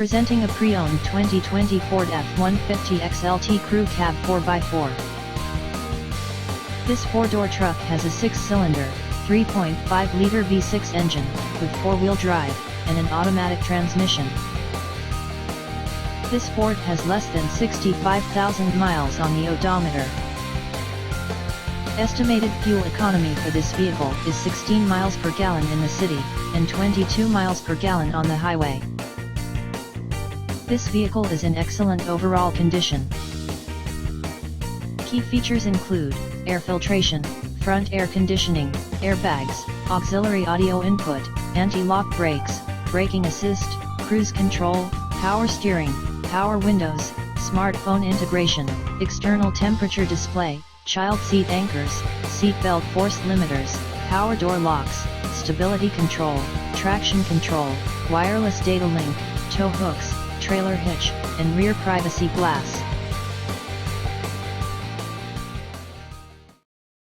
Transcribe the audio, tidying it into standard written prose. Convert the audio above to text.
Presenting a pre-owned 2020 Ford F-150 XLT Crew Cab 4x4. This four-door truck has a six-cylinder, 3.5-liter V6 engine, with four-wheel drive, and an automatic transmission. This Ford has less than 65,000 miles on the odometer. Estimated fuel economy for this vehicle is 16 miles per gallon in the city, and 22 miles per gallon on the highway. This vehicle is in excellent overall condition. Key features include air filtration, front air conditioning, airbags, auxiliary audio input, anti-lock brakes, braking assist, cruise control, power steering, power windows, smartphone integration, external temperature display, child seat anchors, seat belt force limiters, power door locks, stability control, traction control, wireless data link, tow hooks, trailer hitch, and rear privacy glass.